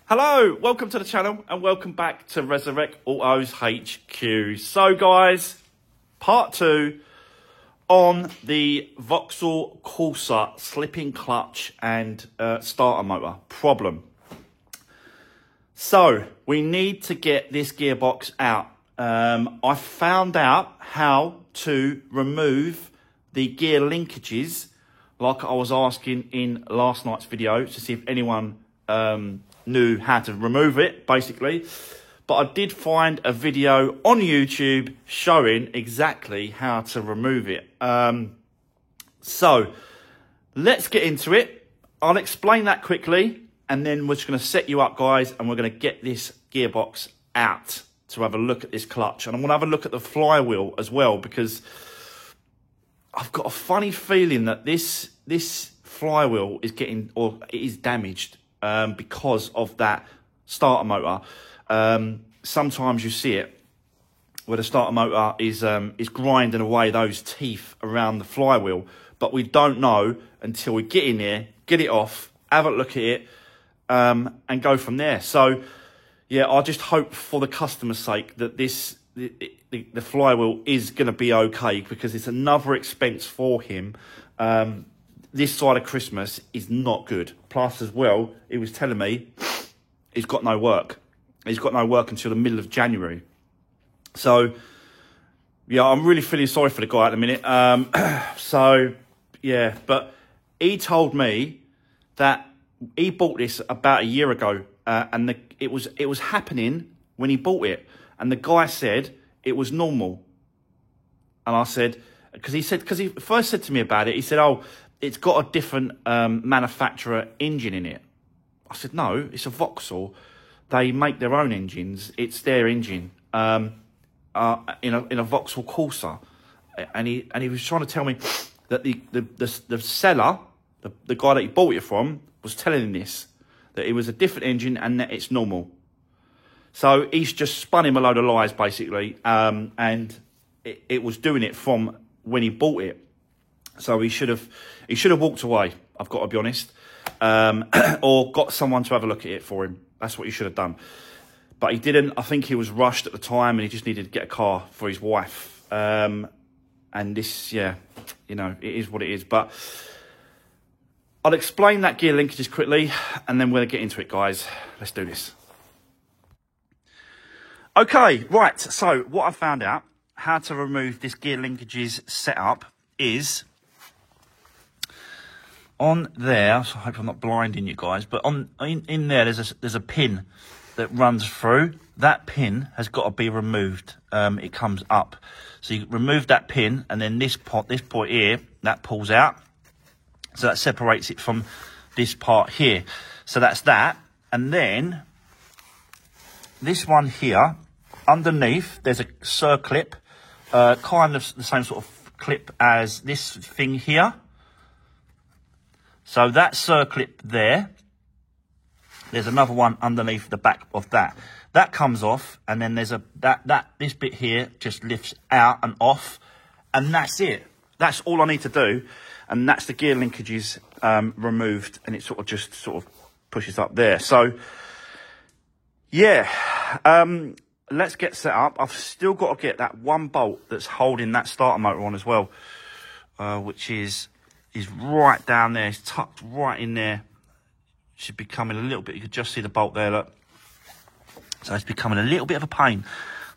Hello, welcome to the channel and welcome back to Resurrect Autos HQ. So guys, part 2 on the Vauxhall Corsa slipping clutch and starter motor problem. So we need to get this gearbox out. I found out how to remove the gear linkages like I was asking in last night's video to see if anyone knew how to remove it, basically. But I did find a video on YouTube showing exactly how to remove it. So let's get into it. I'll explain that quickly, and then we're just going to set you up, guys, and we're going to get this gearbox out to have a look at this clutch. And I'm going to have a look at the flywheel as well, because I've got a funny feeling that this flywheel is getting, or it is damaged because of that starter motor. Sometimes you see it where the starter motor is grinding away those teeth around the flywheel, but we don't know until we get in there, get it off, have a look at it, and go from there. So yeah, I just hope for the customer's sake that the flywheel is going to be okay, because it's another expense for him. This side of Christmas is not good. Plus, as well, he was telling me he's got no work. He's got no work until the middle of January. So, yeah, I'm really feeling sorry for the guy at the minute. So, yeah, but he told me that he bought this about a year ago, and it was happening when he bought it. And the guy said it was normal. And I said, because he first said to me about it, he said, oh, it's got a different manufacturer engine in it. I said, no, it's a Vauxhall. They make their own engines. It's their engine in a Vauxhall Corsa. And he was trying to tell me that the seller, the guy that he bought it from, was telling him this, that it was a different engine and that it's normal. So he's just spun him a load of lies, basically, and it was doing it from when he bought it. So he should have walked away, I've got to be honest, or got someone to have a look at it for him. That's what he should have done. But he didn't. I think he was rushed at the time and he just needed to get a car for his wife. And this, yeah, you know, it is what it is. But I'll explain that gear linkages quickly and then we'll get into it, guys. Let's do this. Okay, right. So what I found out, how to remove this gear linkages setup is on there. So I hope I'm not blinding you guys, but in there there's a pin that runs through. That pin has got to be removed. It comes up, so you remove that pin, and then this point here, that pulls out, so that separates it from this part here. So that's that, and then this one here underneath, there's a circlip, kind of the same sort of clip as this thing here. So that circlip there, there's another one underneath the back of that. That comes off, and then there's this bit here just lifts out and off, and that's it. That's all I need to do, and that's the gear linkages removed, and it sort of pushes up there. So yeah, let's get set up. I've still got to get that one bolt that's holding that starter motor on as well, which is right down there. It's tucked right in there. Should be coming a little bit. You could just see the bolt there, look. So it's becoming a little bit of a pain.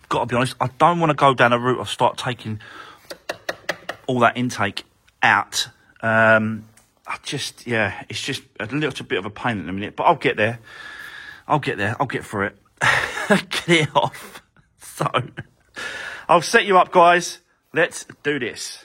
I've got to be honest, I don't want to go down a route of start taking all that intake out. Yeah, it's just a little bit of a pain in a minute, but I'll get there. I'll get through it. Get it off. So I'll set you up, guys. Let's do this.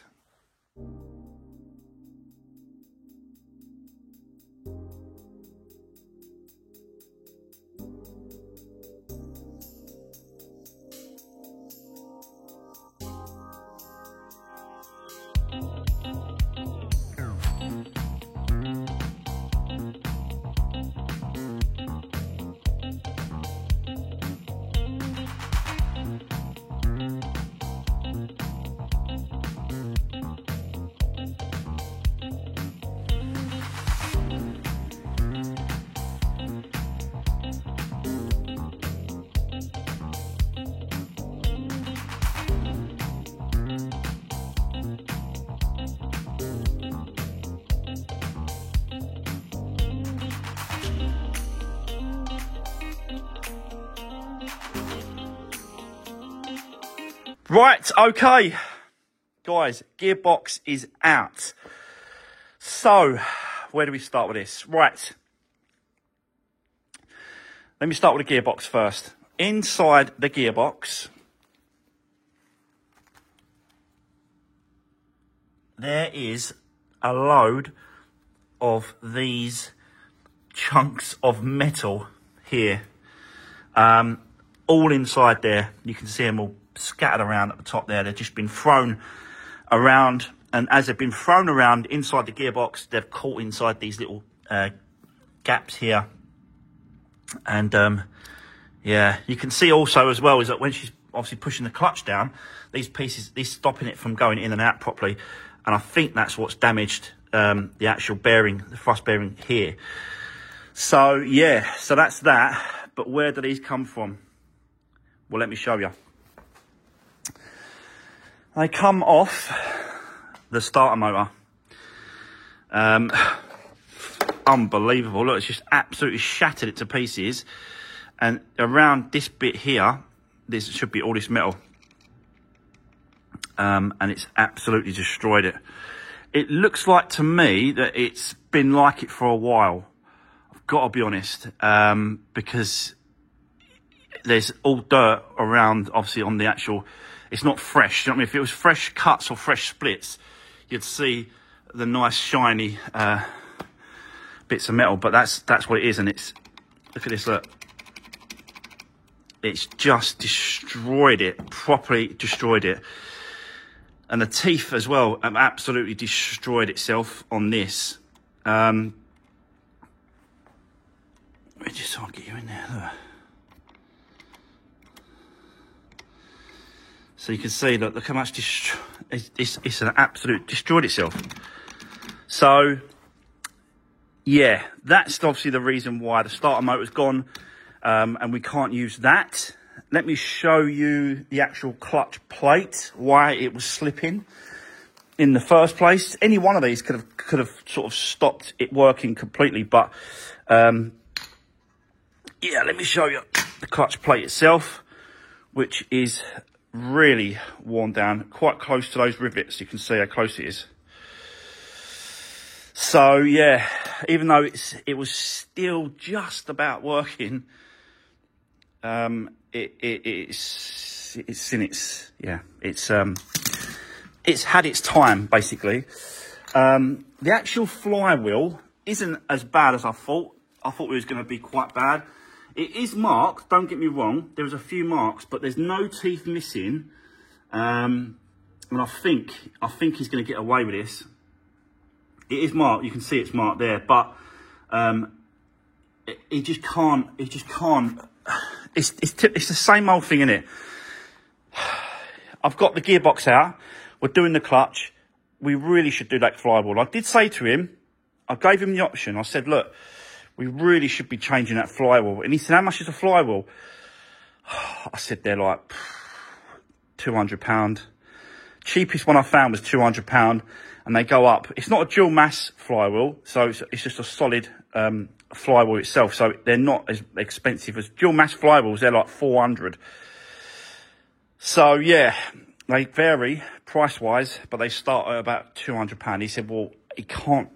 Right, okay. Guys, gearbox is out. So, where do we start with this? Right. Let me start with the gearbox first. Inside the gearbox, there is a load of these chunks of metal here. All inside there. You can see them all scattered around at the top there. They've just been thrown around, and as they've been thrown around inside the gearbox, they've caught inside these little gaps here. And yeah, you can see also as well is that when she's obviously pushing the clutch down, these pieces, this stopping it from going in and out properly, and I think that's what's damaged the actual bearing, the thrust bearing here. So yeah, so that's that. But where do these come from? Well, let me show you. They come off the starter motor. Unbelievable. Look, it's just absolutely shattered it to pieces. And around this bit here, this should be all this metal. And it's absolutely destroyed it. It looks like to me that it's been like it for a while. I've got to be honest. Because there's all dirt around, obviously, on the actual... It's not fresh. You know what I mean? If it was fresh cuts or fresh splits, you'd see the nice shiny bits of metal. But that's what it is, and it's... Look at this, look. It's just destroyed it, properly destroyed it. And the teeth as well have absolutely destroyed itself on this. Let me just so I'll get you in there, look. So you can see, look how much it's an absolute destroyed itself. So, yeah, that's obviously the reason why the starter motor's gone, and we can't use that. Let me show you the actual clutch plate, why it was slipping in the first place. Any one of these could have sort of stopped it working completely, but yeah, let me show you the clutch plate itself, which is really worn down, quite close to those rivets. You can see how close it is. So yeah, even though it was still just about working, it's in its, yeah, it's had its time basically. The actual flywheel isn't as bad as I thought. I thought it was going to be quite bad. It is marked, don't get me wrong, there's a few marks, but there's no teeth missing. And I think he's going to get away with this. It is marked, you can see it's marked there, but he just can't, it's the same old thing, innit? I've got the gearbox out, we're doing the clutch, we really should do that flywheel. I did say to him, I gave him the option, I said, look, we really should be changing that flywheel. And he said, how much is a flywheel? I said, they're like £200. Cheapest one I found was £200, and they go up. It's not a dual mass flywheel, so it's just a solid flywheel itself. So they're not as expensive as dual mass flywheels. They're like 400. So yeah, they vary price-wise, but they start at about £200. He said, well, he can't...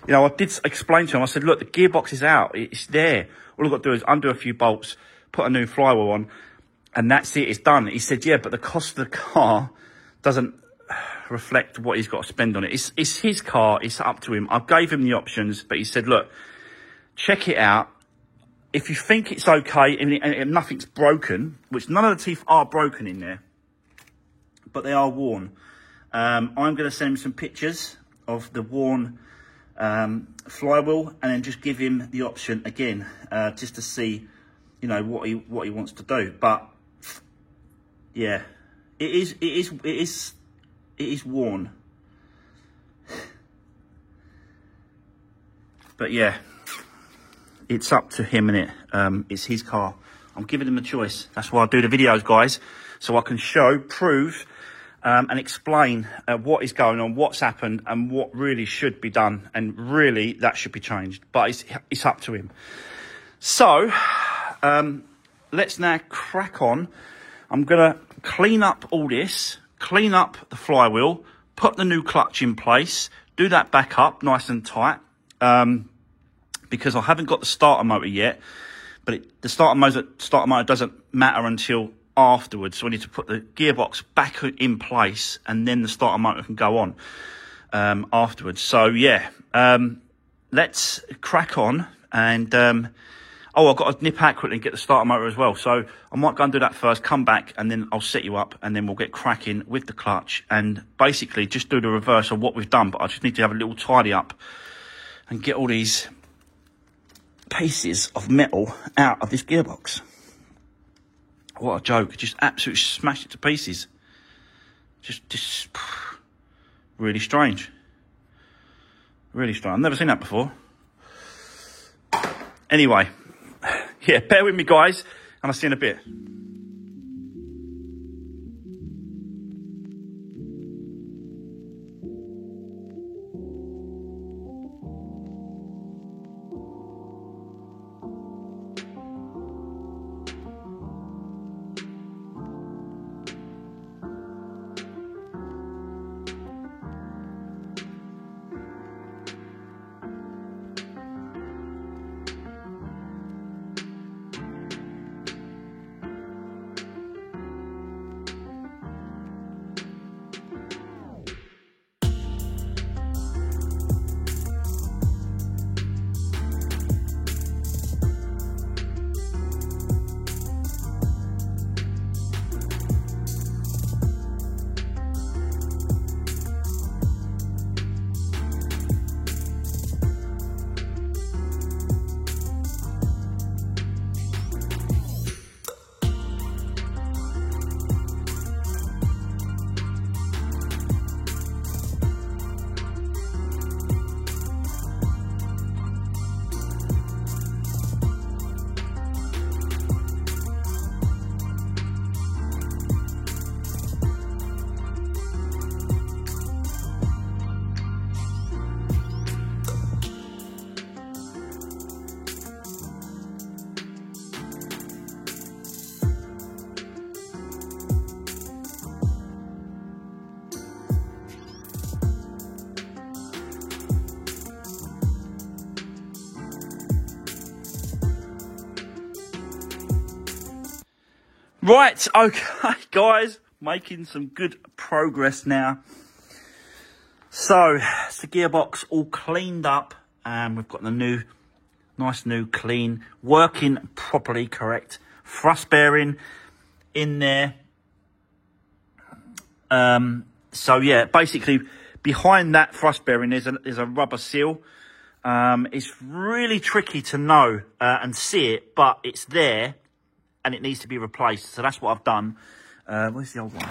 You know, I did explain to him, I said, look, the gearbox is out. It's there. All I've got to do is undo a few bolts, put a new flywheel on, and that's it. It's done. He said, yeah, but the cost of the car doesn't reflect what he's got to spend on it. It's his car. It's up to him. I gave him the options, but he said, look, check it out. If you think it's okay and nothing's broken, which none of the teeth are broken in there, but they are worn, I'm going to send him some pictures of the worn flywheel, and then just give him the option again, just to see, you know, what he wants to do. But yeah, it is worn. But yeah, it's up to him, innit? It's his car. I'm giving him a choice. That's why I do the videos, guys, so I can show, prove, and explain what is going on, what's happened, and what really should be done. And really, that should be changed. But it's up to him. So, let's now crack on I'm going to clean up all this, clean up the flywheel, put the new clutch in place, do that back up nice and tight, because I haven't got the starter motor yet, but the starter motor doesn't matter until afterwards, so I need to put the gearbox back in place, and then the starter motor can go on afterwards. So yeah, let's crack on. And oh, I've got to nip out quickly and get the starter motor as well, so I might go and do that first, come back, and then I'll set you up, and then we'll get cracking with the clutch and basically just do the reverse of what we've done. But I just need to have a little tidy up and get all these pieces of metal out of this gearbox. What a joke. Just absolutely smashed it to pieces. Just really strange. Really strange. I've never seen that before. Anyway, yeah, bear with me, guys, and I'll see you in a bit. Right, okay, guys, making some good progress now. So, it's the gearbox all cleaned up, and we've got the nice new clean, working properly, correct thrust bearing in there. So yeah, basically behind that thrust bearing there's a rubber seal. It's really tricky to know and see it, but it's there. And it needs to be replaced, so that's what I've done. Where's the old one?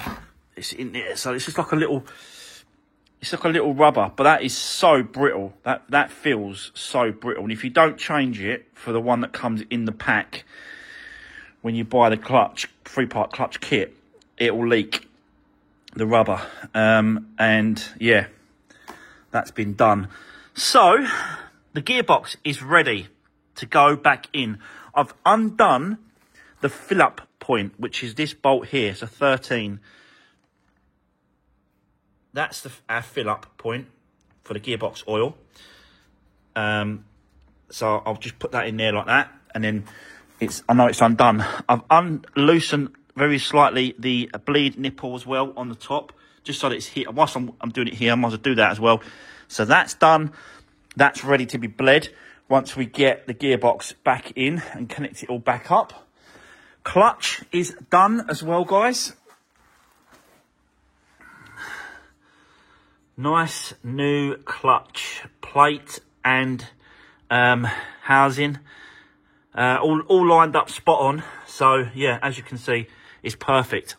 It's in there. So it's just like a little rubber, but that is so brittle. That feels so brittle. And if you don't change it for the one that comes in the pack, when you buy the clutch, 3-part clutch kit, it will leak the rubber. And yeah, that's been done. So the gearbox is ready to go back in. I've undone the fill-up point, which is this bolt here. It's a 13. That's our fill-up point for the gearbox oil. So I'll just put that in there like that, and then I know it's undone. I've unloosened very slightly the bleed nipple as well on the top, just so that it's here. Whilst I'm doing it here, I might as well do that as well. So that's done. That's ready to be bled once we get the gearbox back in and connect it all back up. Clutch is done as well, guys. Nice new clutch plate and housing, all lined up spot on. So yeah, as you can see, it's perfect.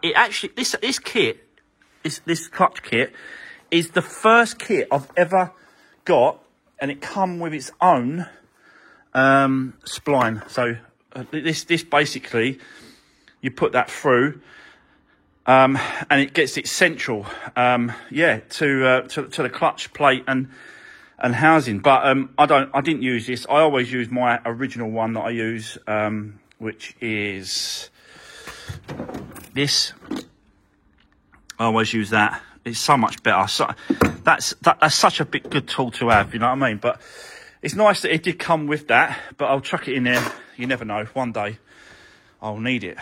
This kit, this clutch kit, is the first kit I've ever got, and it come with its own spline. So this basically, you put that through, and it gets it central, to the clutch plate and housing. But I didn't use this. I always use my original one that I use, which is this, I always use that. It's so much better. So that's such a good tool to have, you know what I mean? But it's nice that it did come with that, but I'll chuck it in there. You never know, one day I'll need it.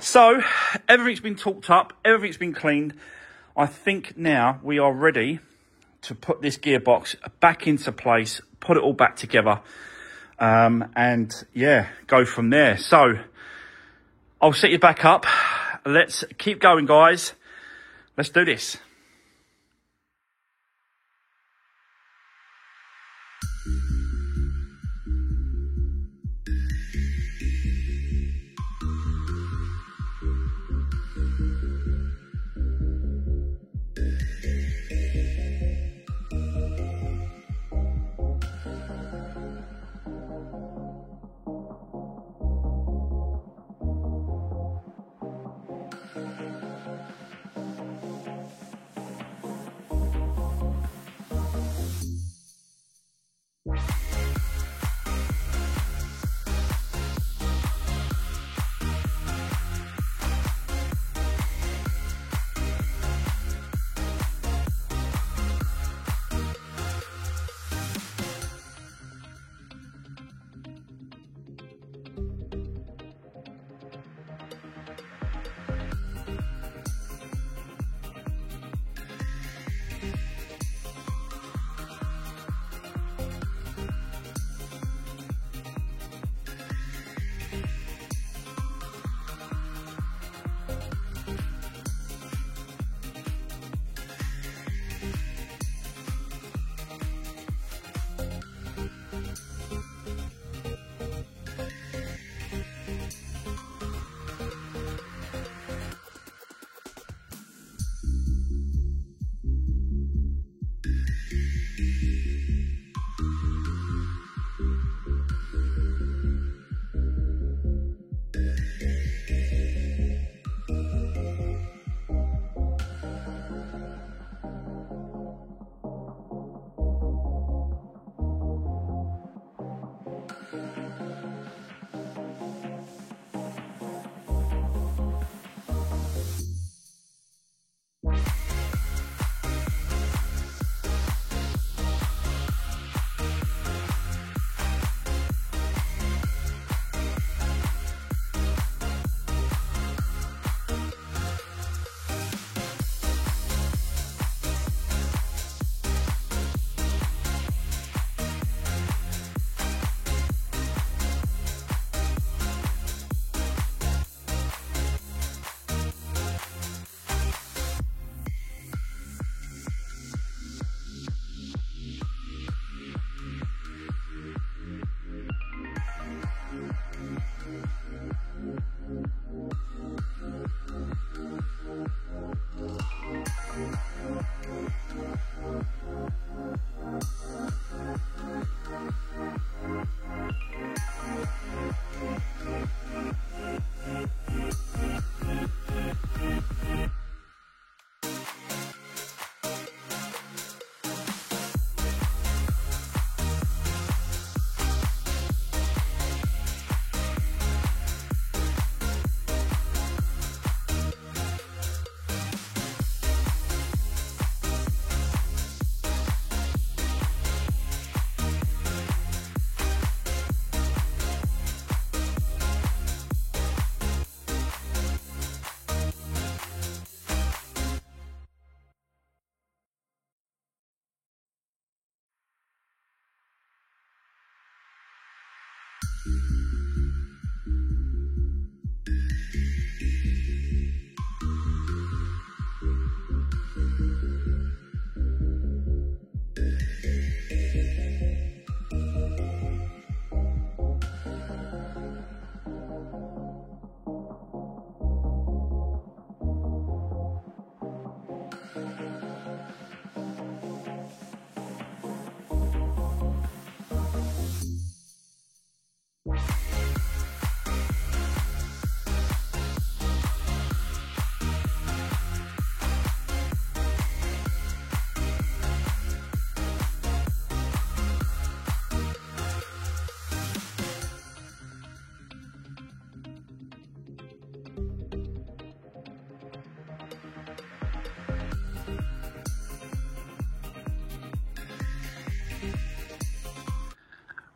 So everything's been torqued up, everything's been cleaned. I think now we are ready to put this gearbox back into place, put it all back together, and yeah, go from there. So I'll set you back up. Let's keep going, guys. Let's do this.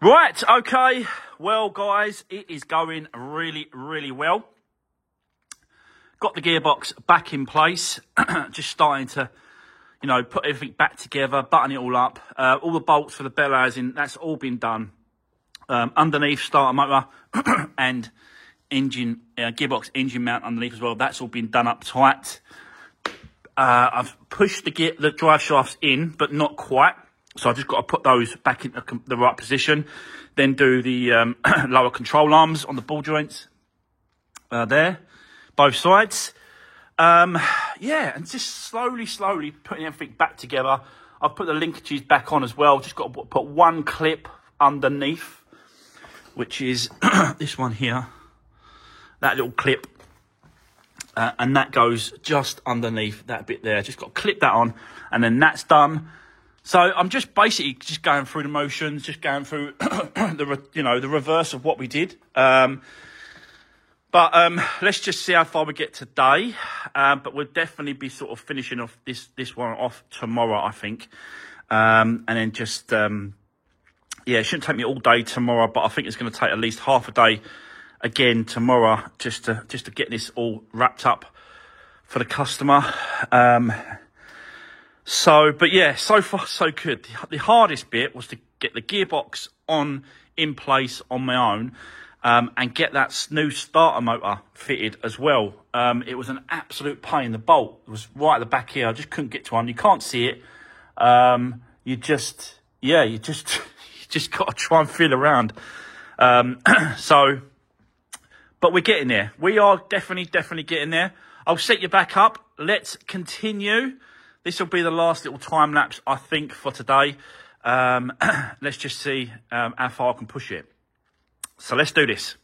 Right, okay. Well, guys, it is going really, really well. Got the gearbox back in place. Just starting to, you know, put everything back together, button it all up. All the bolts for the bell housing, that's all been done. Underneath, starter motor and engine, gearbox engine mount underneath as well. That's all been done up tight. I've pushed the drive shafts in, but not quite. So I've just got to put those back in the right position. Then do the lower control arms on the ball joints there, both sides. Yeah, and just slowly putting everything back together. I've put the linkages back on as well. Just got to put one clip underneath, which is this one here. That little clip. And that goes just underneath that bit there. Just got to clip that on, and then that's done. So I'm just basically just going through the motions, just going through the reverse of what we did. But let's just see how far we get today. But we'll definitely be sort of finishing off this one off tomorrow, I think. And then just it shouldn't take me all day tomorrow, but I think it's going to take at least half a day again tomorrow just to get this all wrapped up for the customer. But yeah, so far so good. The hardest bit was to get the gearbox in place on my own, and get that new starter motor fitted as well. It was an absolute pain. The bolt was right at the back here. I just couldn't get to one. You can't see it. You just got to try and feel around. But we're getting there. We are definitely getting there. I'll set you back up. Let's continue. This will be the last little time lapse, I think, for today. Let's just see how far I can push it. So let's do this.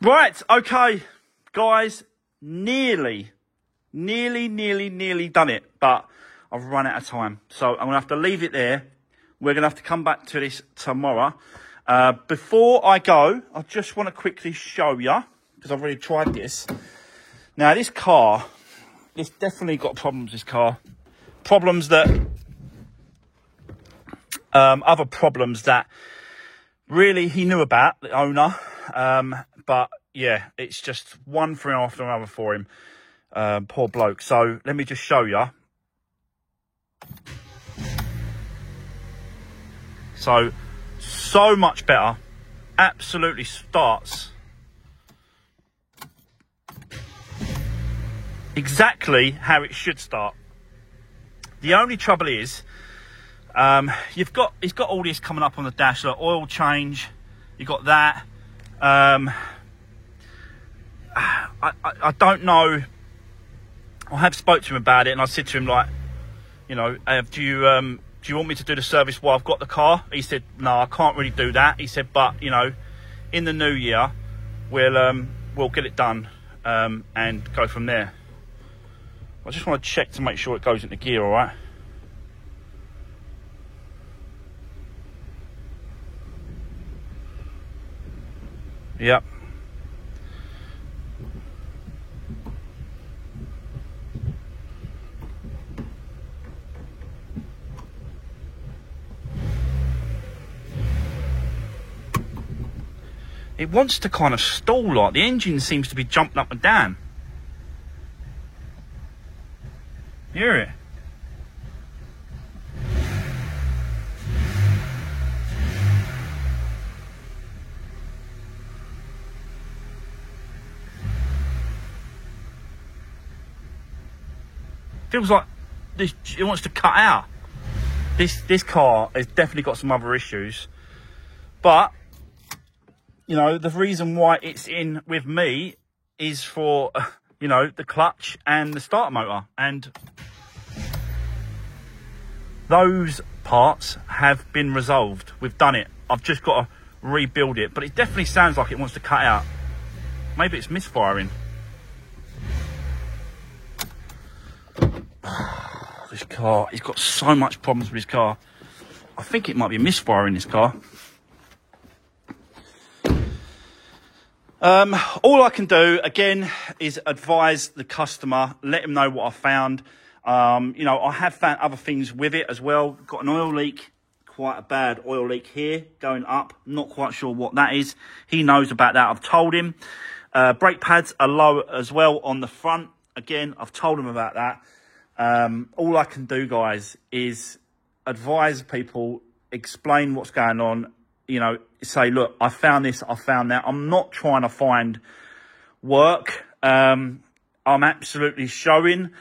Right, okay, guys, nearly done it, but I've run out of time. So I'm going to have to leave it there. We're going to have to come back to this tomorrow. Before I go, I just want to quickly show you, because I've already tried this. Now, this car, it's definitely got problems, this car. Problems that, other problems that really he knew about, the owner. But yeah, it's just one thing after another for him. Poor bloke. So let me just show you. So much better. Absolutely starts exactly how it should start. The only trouble is, he's got all this coming up on the dash. Look, oil change. You got that. I don't know. I have spoke to him about it, and I said to him, like, you know, do you want me to do the service while I've got the car? He said, no, I can't really do that. He said, but, you know, in the new year, we'll get it done and go from there. I just want to check to make sure it goes into gear, all right? Yep. It wants to kind of stall, like the engine seems to be jumping up and down. You hear it? Feels like this, it wants to cut out. This car has definitely got some other issues, but you know, the reason why it's in with me is for, you know, the clutch and the starter motor. And those parts have been resolved. We've done it. I've just got to rebuild it. But it definitely sounds like it wants to cut out. Maybe it's misfiring. This car, he's got so much problems with his car. I think it might be a misfire in this car. All I can do, again, is advise the customer, let him know what I found. You know, I have found other things with it as well. Got an oil leak, quite a bad oil leak here, going up. Not quite sure what that is. He knows about that, I've told him. Brake pads are low as well on the front. Again, I've told him about that. All I can do, guys, is advise people, explain what's going on. You know, say, look, I found this, I found that. I'm not trying to find work. I'm absolutely showing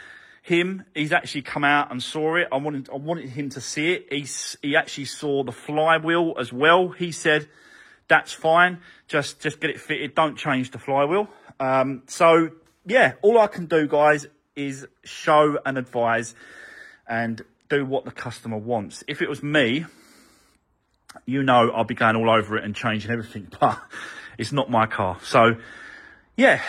him. He's actually come out and saw it. I wanted him to see it. He actually saw the flywheel as well. He said, that's fine. Just get it fitted. Don't change the flywheel. So yeah, all I can do, guys, is show and advise and do what the customer wants. If it was me, you know, I'll be going all over it and changing everything, but it's not my car. So yeah,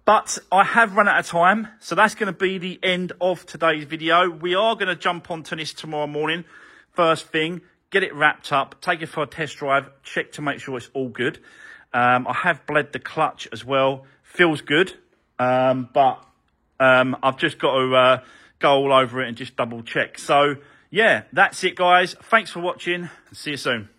but I have run out of time. So that's going to be the end of today's video. We are going to jump onto this tomorrow morning. First thing, get it wrapped up, take it for a test drive, check to make sure it's all good. I have bled the clutch as well. Feels good, but I've just got to go all over it and just double check. So yeah, that's it, guys. Thanks for watching. See you soon.